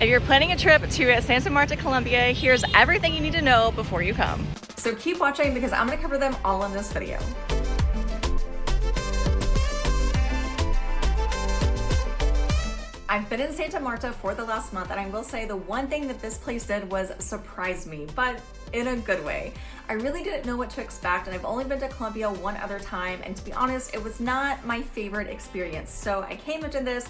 If you're planning a trip to Santa Marta, Colombia, here's everything you need to know before you come. So keep watching because I'm gonna cover them all in this video. I've been in Santa Marta for the last month, and I will say the one thing that this place did was surprise me, but in a good way. I really didn't know what to expect, and I've only been to Colombia one other time, and to be honest, it was not my favorite experience. So I came into this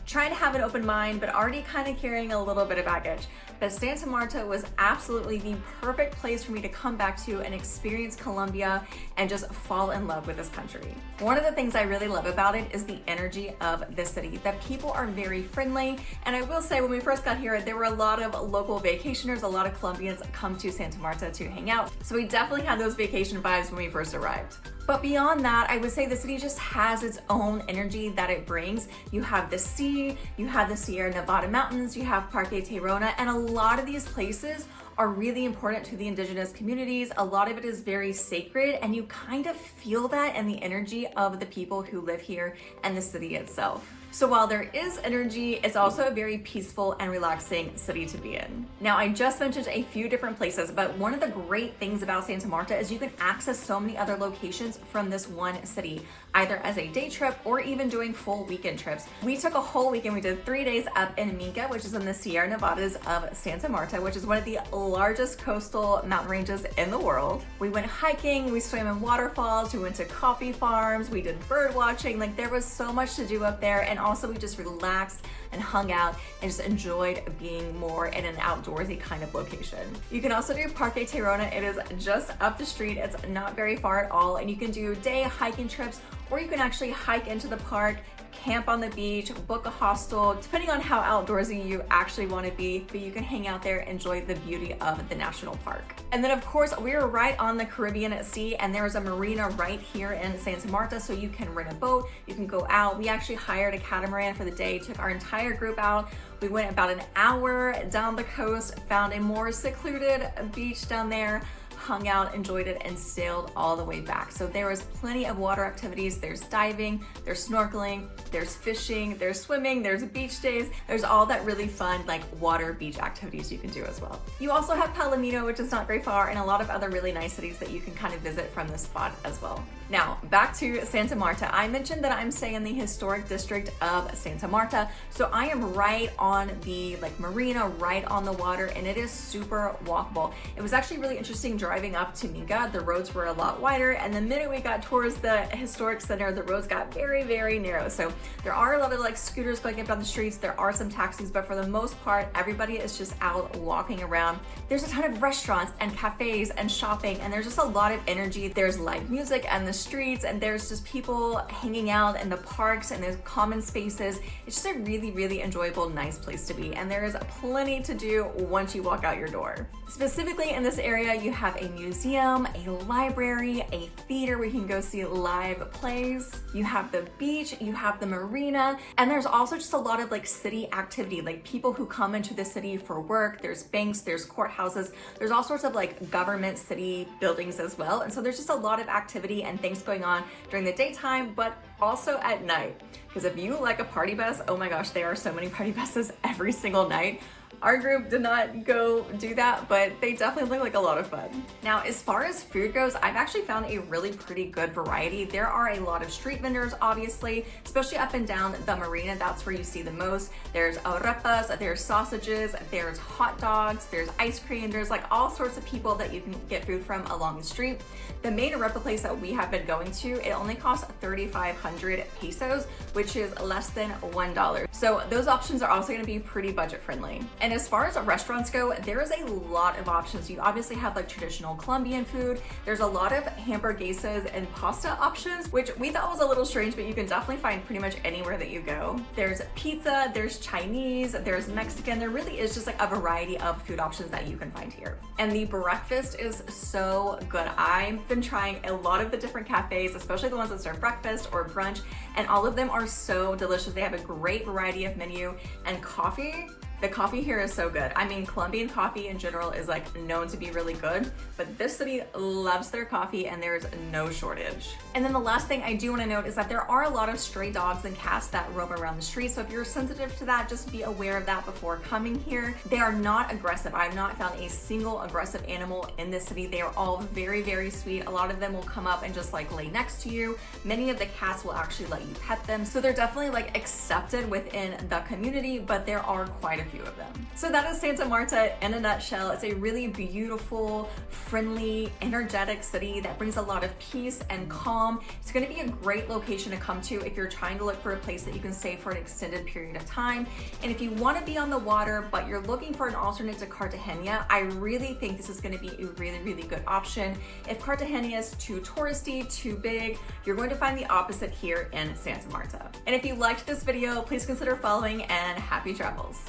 trying to have an open mind, but already kind of carrying a little bit of baggage. But Santa Marta was absolutely the perfect place for me to come back to and experience Colombia and just fall in love with this country. One of the things I really love about it is the energy of the city. The people are very friendly, and I will say when we first got here, there were a lot of local vacationers, a lot of Colombians come to Santa Marta to hang out. So we definitely had those vacation vibes when we first arrived. But beyond that, I would say the city just has its own energy that it brings. You have the sea, you have the Sierra Nevada mountains, you have Parque Tayrona, and a lot of these places are really important to the indigenous communities. A lot of it is very sacred, and you kind of feel that in the energy of the people who live here and the city itself. So while there is energy, it's also a very peaceful and relaxing city to be in. Now, I just mentioned a few different places, but one of the great things about Santa Marta is you can access so many other locations from this one city, either as a day trip or even doing full weekend trips. We took a whole weekend. We did 3 days up in Minca, which is in the Sierra Nevadas of Santa Marta, which is one of the largest coastal mountain ranges in the world. We went hiking, we swam in waterfalls, we went to coffee farms, we did bird watching. Like, there was so much to do up there, and also we just relaxed and hung out and just enjoyed being more in an outdoorsy kind of location. You can also do Parque Tayrona. It is just up the street. It's not very far at all, and you can do day hiking trips, or you can actually hike into the park, camp on the beach, book a hostel, depending on how outdoorsy you actually want to be, but you can hang out there, enjoy the beauty of the national park. And then of course, we are right on the Caribbean at sea, and there is a marina right here in Santa Marta, so you can rent a boat, you can go out. We actually hired a catamaran for the day, took our entire group out. We went about an hour down the coast, found a more secluded beach down there, hung out, enjoyed it, and sailed all the way back. So there was plenty of water activities. There's diving, there's snorkeling, there's fishing, there's swimming, there's beach days. There's all that really fun like water beach activities you can do as well. You also have Palomino, which is not very far, and a lot of other really nice cities that you can kind of visit from this spot as well. Now, back to Santa Marta. I mentioned that I'm staying in the historic district of Santa Marta. So I am right on the marina, right on the water, and it is super walkable. It was actually really interesting driving up to Minca. The roads were a lot wider, and the minute we got towards the historic center, the roads got very, very narrow. So there are a lot of scooters going up down the streets. There are some taxis, but for the most part, everybody is just out walking around. There's a ton of restaurants and cafes and shopping, and there's just a lot of energy. There's live music and the streets, and there's just people hanging out in the parks, and there's common spaces. It's just a really, really enjoyable, nice place to be, and there is plenty to do once you walk out your door. Specifically in this area, you have a museum, a library, a theater where you can go see live plays. You have the beach, you have the marina, and there's also just a lot of city activity, like people who come into the city for work. There's banks, there's courthouses, there's all sorts of government city buildings as well. And so there's just a lot of activity and things going on during the daytime, but also at night. Because if you like a party bus, oh my gosh, there are so many party buses every single night. Our group did not go do that, but they definitely look like a lot of fun. Now, as far as food goes, I've actually found a really pretty good variety. There are a lot of street vendors, obviously, especially up and down the marina. That's where you see the most. There's arepas, there's sausages, there's hot dogs, there's ice cream, there's all sorts of people that you can get food from along the street. The main arepa place that we have been going to, it only costs 3,500 pesos, which is less than $1. So those options are also going to be pretty budget friendly. And as far as restaurants go, there is a lot of options. You obviously have traditional Colombian food. There's a lot of hamburguesas and pasta options, which we thought was a little strange, but you can definitely find pretty much anywhere that you go. There's pizza, there's Chinese, there's Mexican. There really is just a variety of food options that you can find here. And the breakfast is so good. I've been trying a lot of the different cafes, especially the ones that serve breakfast or brunch, and all of them are so delicious. They have a great variety of menu, and coffee The coffee here is so good. I mean, Colombian coffee in general is like known to be really good, but this city loves their coffee and there's no shortage. And then the last thing I do want to note is that there are a lot of stray dogs and cats that roam around the street. So if you're sensitive to that, just be aware of that before coming here. They are not aggressive. I've not found a single aggressive animal in this city. They are all very, very sweet. A lot of them will come up and just like lay next to you. Many of the cats will actually let you pet them. So they're definitely like accepted within the community, but there are quite a few of them. So that is Santa Marta in a nutshell. It's a really beautiful, friendly, energetic city that brings a lot of peace and calm. It's going to be a great location to come to if you're trying to look for a place that you can stay for an extended period of time. And if you want to be on the water, but you're looking for an alternate to Cartagena, I really think this is going to be a really, really good option. If Cartagena is too touristy, too big, you're going to find the opposite here in Santa Marta. And if you liked this video, please consider following and happy travels.